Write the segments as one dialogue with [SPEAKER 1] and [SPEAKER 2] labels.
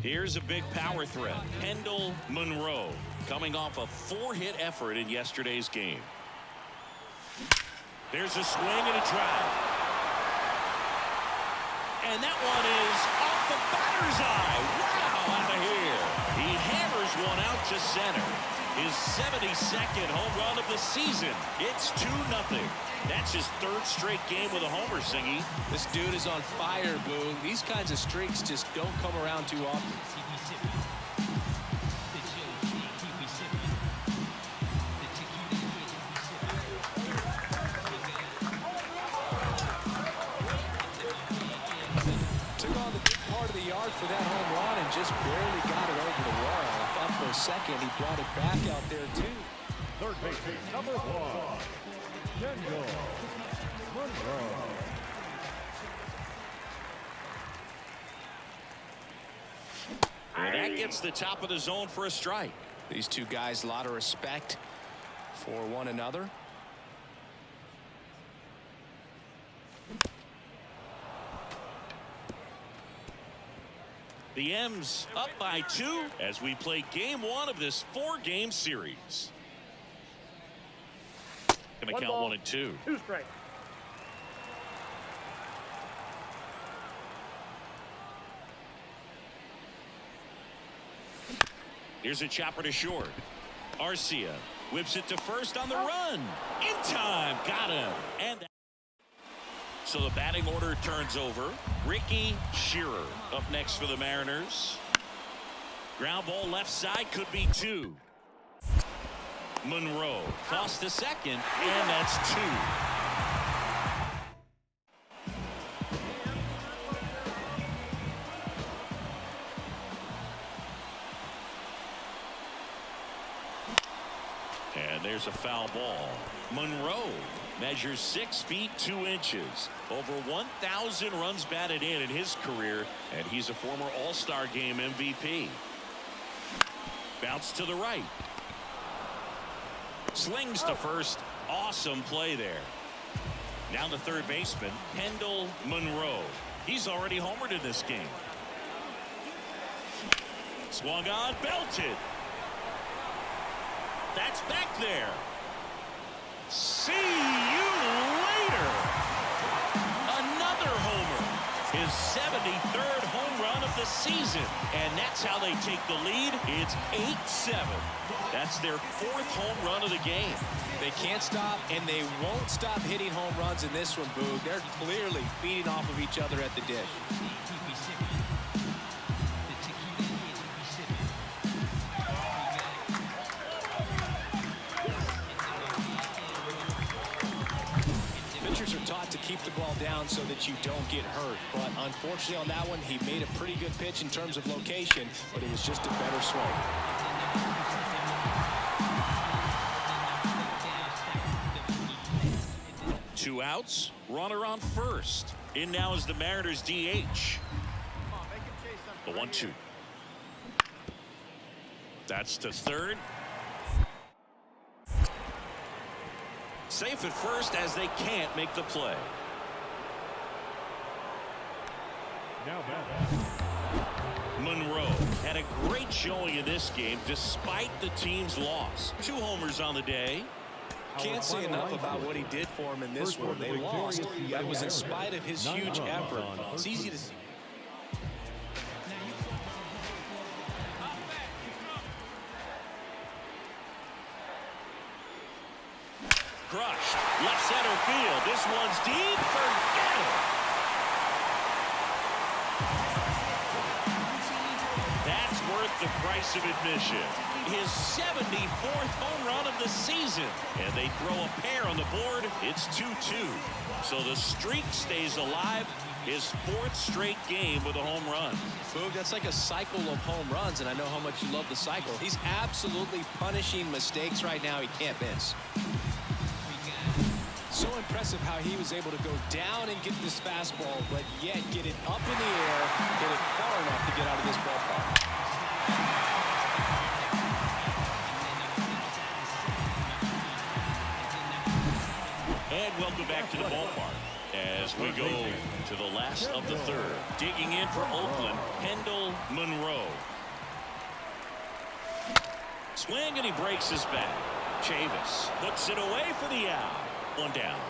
[SPEAKER 1] Here's a big power threat. Kendall Monroe coming off a 4-hit effort in yesterday's game. There's a swing and a drive. And that one is off the batter's eye. Wow, out of here. He hammers one out to center. His 72nd home run of the season. It's 2-0. That's his 3rd straight game with a homer, Singy.
[SPEAKER 2] This dude is on fire, Boo. These kinds of streaks just don't come around too often. Took on the big part of the yard for that home run and just barely got it over the wall. I thought for a second he brought it back out there, too.
[SPEAKER 3] Third baseman, number 1. Kendall Monroe.
[SPEAKER 1] And that gets the top of the zone for a strike.
[SPEAKER 2] These two guys, a lot of respect for one another.
[SPEAKER 1] The M's up by 2 as we play game 1 of this 4-game series. Going to count 1 and 2.
[SPEAKER 3] 2 strikes.
[SPEAKER 1] Here's a chopper to short. Arcia whips it to first on the run. In time. Got him. And so the batting order turns over. Ricky Shearer up next for the Mariners. Ground ball left side, could be 2. Monroe tossed to second, and that's 2. And there's a foul ball. Monroe measures 6 feet 2 inches. Over 1,000 runs batted in his career, and he's a former All-Star Game MVP. Bounce to the right. Slings to first. Awesome play there. Now the third baseman, Kendall Monroe. He's already homered in this game. Swung on, belted. That's back there. See you later. Another homer. His 73rd home run of the season. And that's how they take the lead. It's 8-7. That's their 4th home run of the game.
[SPEAKER 2] They can't stop, and they won't stop hitting home runs in this one, Boog. They're clearly feeding off of each other at the dish. Pitchers are taught to keep the ball down so that you don't get hurt. But unfortunately on that one, he made a pretty good pitch in terms of location, but it was just a better swing.
[SPEAKER 1] Two outs, runner on first. In now is the Mariners DH. The 1-2. That's to third. Safe at first as they can't make the play.
[SPEAKER 3] Now back.
[SPEAKER 1] Monroe had a great showing in this game despite the team's loss. 2 homers on the day.
[SPEAKER 2] Can't say enough about what he did for him in this one. They lost, but it was in spite of his huge effort. It's easy to see.
[SPEAKER 1] Crushed. Left center field. This one's deep. Forget it. That's worth the price of admission. His 74th home run of the season. And they throw a pair on the board. It's 2-2. So the streak stays alive. His 4th straight game with a home run.
[SPEAKER 2] Boog, that's like a cycle of home runs, and I know how much you love the cycle. He's absolutely punishing mistakes right now he can't miss. So impressive how he was able to go down and get this fastball, but yet get it up in the air, get it far enough to get out of this ballpark.
[SPEAKER 1] And welcome back to the ballpark as we go to the last of the third. Digging in for Oakland, Kendall Monroe. Swing, and he breaks his back. Chavis puts it away for the out. One down.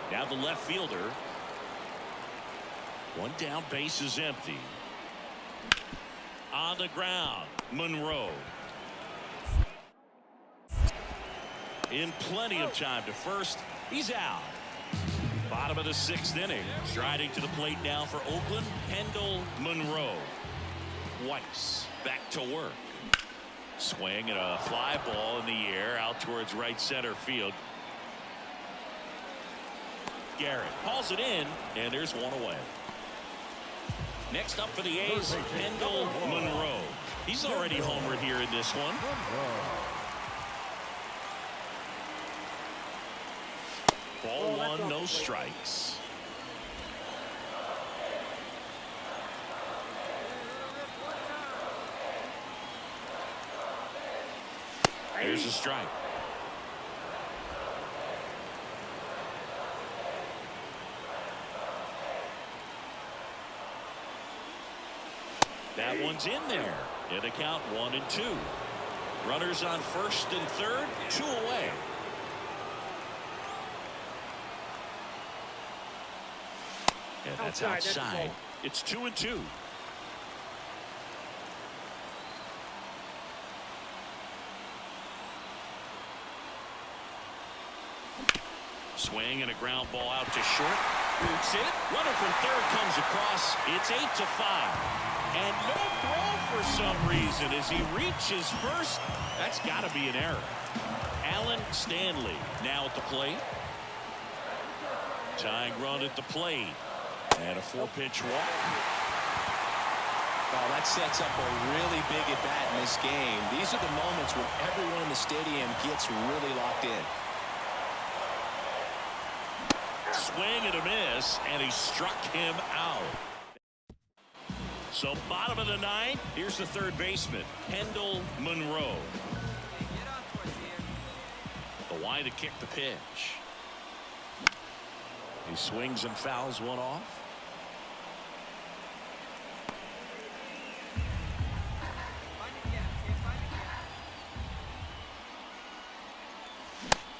[SPEAKER 1] Now the left fielder. One down, base is empty. On the ground, Monroe. In plenty of time to first. He's out. Bottom of the sixth inning. Striding to the plate now for Oakland, Kendall Monroe. Weiss back to work. Swing and a fly ball in the air out towards right center field. Garrett hauls it in, and there's one away. Next up for the A's, Kendall Monroe. He's already homered here in this one. Ball one, no strikes. There's a strike. That one's in there. In the count 1-2. Runners on first and third, 2 away. And that's outside. It's 2-2. Swing and a ground ball out to short. Boots it. Runner from third comes across. It's 8-5. And no throw for some reason as he reaches first. That's got to be an error. Alan Stanley now at the plate. Tying run at the plate. And a 4-pitch walk.
[SPEAKER 2] Well, that sets up a really big at bat in this game. These are the moments when everyone in the stadium gets really locked in.
[SPEAKER 1] Swing and a miss, and he struck him out. So bottom of the ninth, here's the third baseman, Kendall Monroe. The wide to kick the pitch. He swings and fouls one off.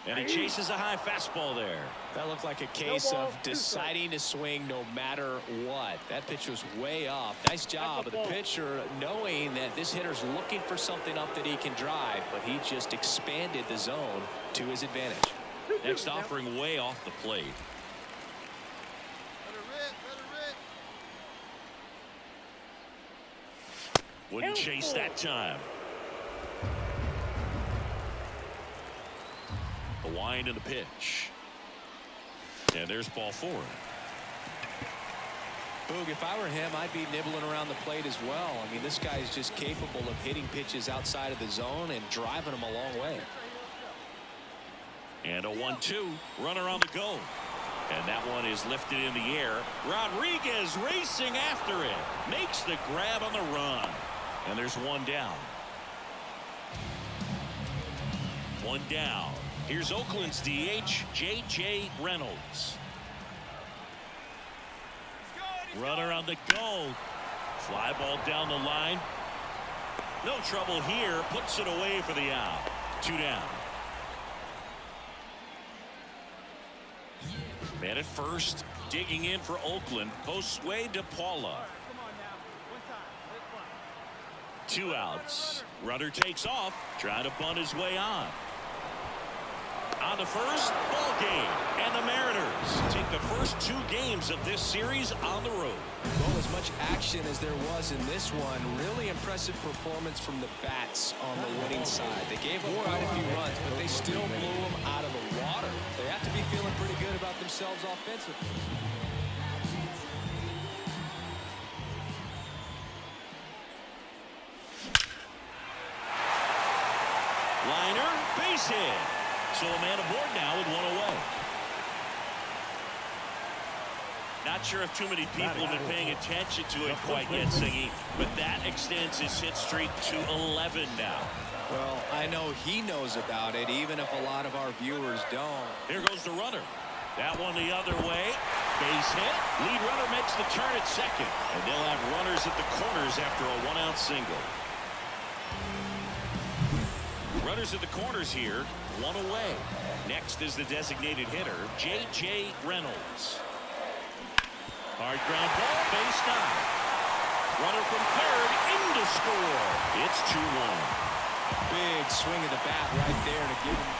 [SPEAKER 1] And he chases a high fastball there.
[SPEAKER 2] That looked like a case of deciding to swing no matter what. That pitch was way up. Nice job of the pitcher knowing that this hitter's looking for something up that he can drive, but he just expanded the zone to his advantage.
[SPEAKER 1] Next offering way off the plate. Wouldn't chase that time. The wind and the pitch. And there's ball 4.
[SPEAKER 2] Boog, if I were him, I'd be nibbling around the plate as well. I mean, this guy is just capable of hitting pitches outside of the zone and driving them a long way.
[SPEAKER 1] And a 1-2. Runner on the go. And that one is lifted in the air. Rodriguez racing after it. Makes the grab on the run. And there's one down. One down. Here's Oakland's DH, J.J. Reynolds. Runner on the go. Fly ball down the line. No trouble here. Puts it away for the out. 2 down. Man at first. Digging in for Oakland. Josue De Paula. 2 outs. Runner takes off. Trying to bunt his way on. On the first, ball game. And the Mariners take the first 2 games of this series on the road.
[SPEAKER 2] Well, as much action as there was in this one, really impressive performance from the bats on the winning side. They gave up quite a few runs, but they still blew them out of the water. They have to be feeling pretty good about themselves offensively.
[SPEAKER 1] Liner, base hit. So a man aboard now with 1 away. Not sure if too many people have been paying attention to it quite yet, Singy, but that extends his hit streak to 11 now.
[SPEAKER 2] Well, I know he knows about it, even if a lot of our viewers don't.
[SPEAKER 1] Here goes the runner. That one the other way. Base hit. Lead runner makes the turn at second. And they'll have runners at the corners after a one-out single. Runners at the corners here, one away. Next is the designated hitter, J.J. Reynolds. Hard ground ball, base knock. Runner from third, in to score. It's 2-1.
[SPEAKER 2] Big swing of the bat right there to give him.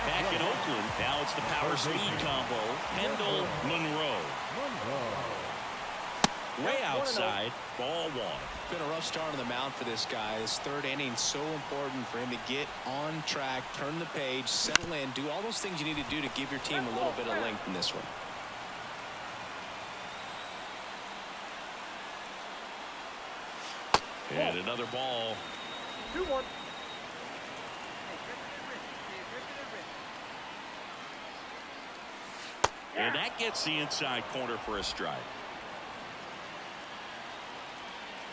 [SPEAKER 1] Back in Oakland, now it's the power speed combo, Kendall Monroe. Way outside, ball one.
[SPEAKER 2] Been a rough start on the mound for this guy. This third inning so important for him to get on track, turn the page, settle in, do all those things you need to do to give your team a little bit of length in this one.
[SPEAKER 1] And another ball.
[SPEAKER 3] 2-1.
[SPEAKER 1] And that gets the inside corner for a strike.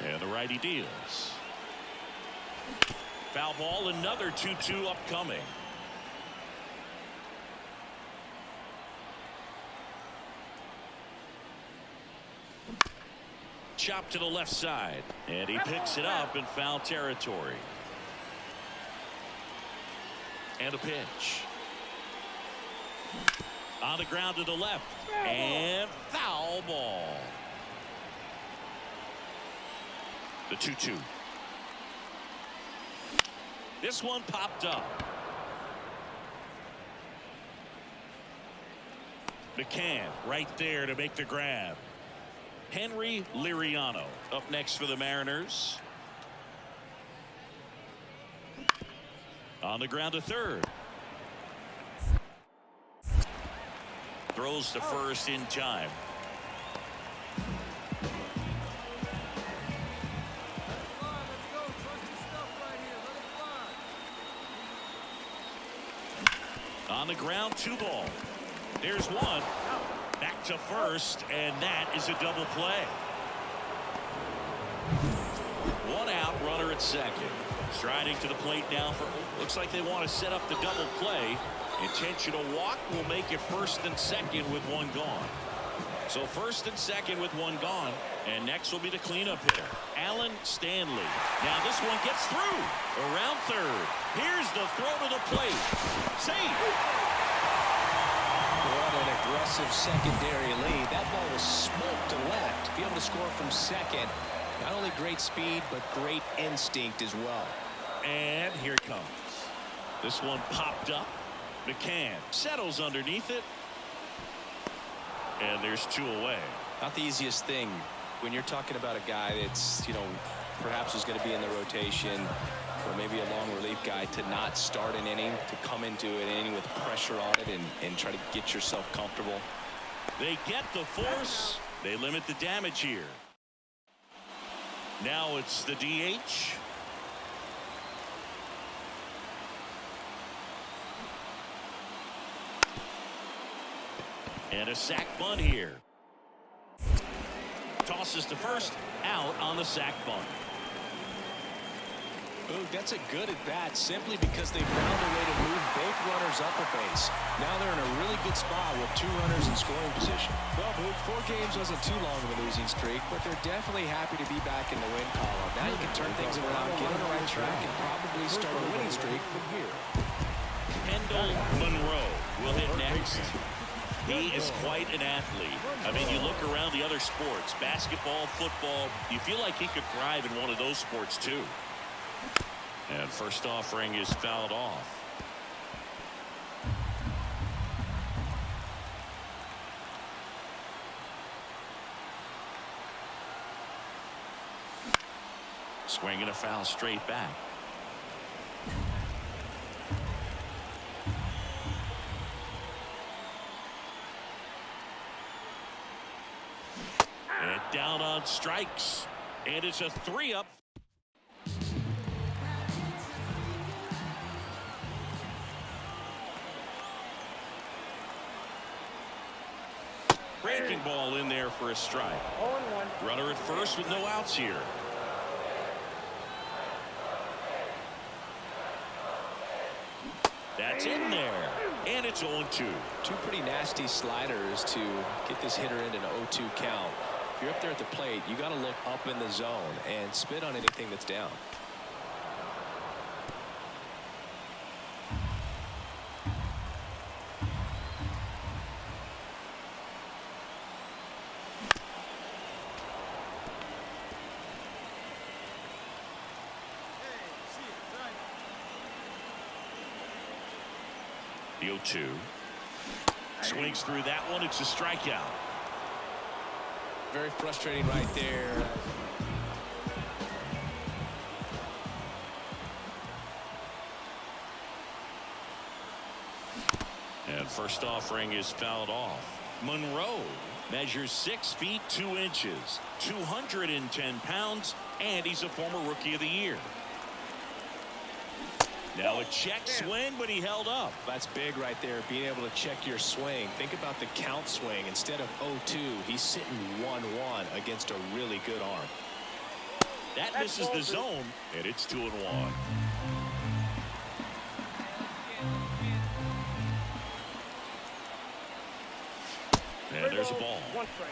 [SPEAKER 1] And the righty deals. Foul ball, another 2-2 upcoming. Chop to the left side. And he picks it up in foul territory. And a pitch. On the ground to the left. And foul ball. The 2-2. This one popped up. McCann right there to make the grab. Henry Liriano up next for the Mariners. On the ground to third. Throws to first in time. On the ground, 2-ball. There's one. Back to first, and that is a double play. One out, runner at second. Striding to the plate now for, looks like they want to set up the double play. Intentional walk will make it first and second with one gone. So first and second with one gone. And next will be the cleanup hitter, Alan Stanley. Now this one gets through. Around third. Here's the throw to the plate. Safe.
[SPEAKER 2] What an aggressive secondary lead. That ball was smoked to left. To be able to score from second. Not only great speed, but great instinct as well.
[SPEAKER 1] And here it comes. This one popped up. McCann settles underneath it. And there's two away.
[SPEAKER 2] Not the easiest thing when you're talking about a guy that's, perhaps is going to be in the rotation or maybe a long relief guy, to not start an inning, to come into an inning with pressure on it and try to get yourself comfortable.
[SPEAKER 1] They get the force. They limit the damage here. Now it's the DH. And a sac bunt here. Tosses to first, out on the sac bunt.
[SPEAKER 2] Ooh, that's a good at bat simply because they found a way to move both runners up a base. Now they're in a really good spot with two runners in scoring position. Well, Boog, 4 games wasn't too long of a losing streak, but they're definitely happy to be back in the win column. Now you can turn things around, get on the right track, and probably start a winning streak from here.
[SPEAKER 1] Kendall Monroe will hit next. He is quite an athlete. I mean, you look around the other sports, basketball, football, you feel like he could thrive in one of those sports too. And first offering is fouled off. Swinging a foul straight back. And down on strikes. And it's a 3-up. Great breaking ball in there for a strike.
[SPEAKER 4] 0-1.
[SPEAKER 1] Runner at first with no outs here. That's in there. And it's 0-2.
[SPEAKER 2] Two pretty nasty sliders to get this hitter into an 0-2 count. If you're up there at the plate, you got to look up in the zone and spit on anything that's down.
[SPEAKER 1] The 0-2. Swings through that one. It's a strikeout.
[SPEAKER 2] Very frustrating right there.
[SPEAKER 1] And first offering is fouled off. Monroe measures 6 feet 2 inches, 210 pounds, and he's a former Rookie of the Year. Now a check swing, but he held up.
[SPEAKER 2] That's big right there, being able to check your swing. Think about the count swing. Instead of 0-2, he's sitting 1-1 against a really good arm.
[SPEAKER 1] That misses the zone, and it's 2-1. And there's a ball.
[SPEAKER 4] 1 strike.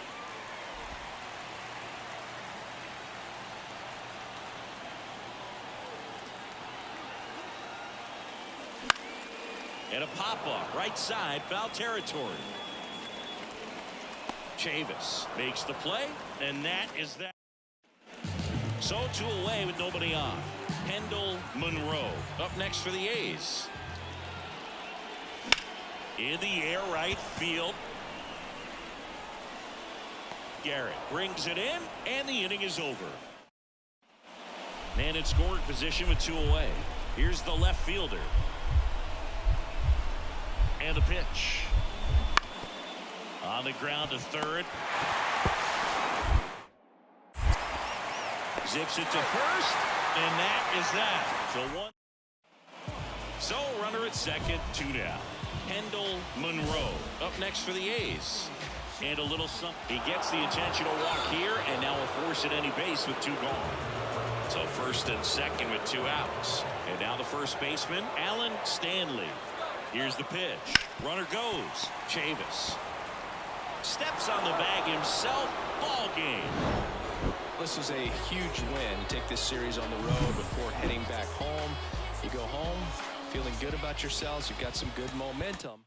[SPEAKER 1] And a pop-up, right side, foul territory. Chavis makes the play, and that is that. So 2 away with nobody on. Kendall Monroe up next for the A's. In the air, right field. Garrett brings it in, and the inning is over. Man in scoring position with 2 away. Here's the left fielder. And the pitch. On the ground to third. Zips it to first. And that is that. So runner at second, 2 down. Kendall Monroe up next for the A's. And a little something. He gets the intentional walk here, and now will force at any base with 2 gone. So first and second with 2 outs. And now the first baseman, Alan Stanley. Here's the pitch. Runner goes. Chavis steps on the bag himself. Ball game.
[SPEAKER 2] This is a huge win. You take this series on the road before heading back home. You go home feeling good about yourselves. You've got some good momentum.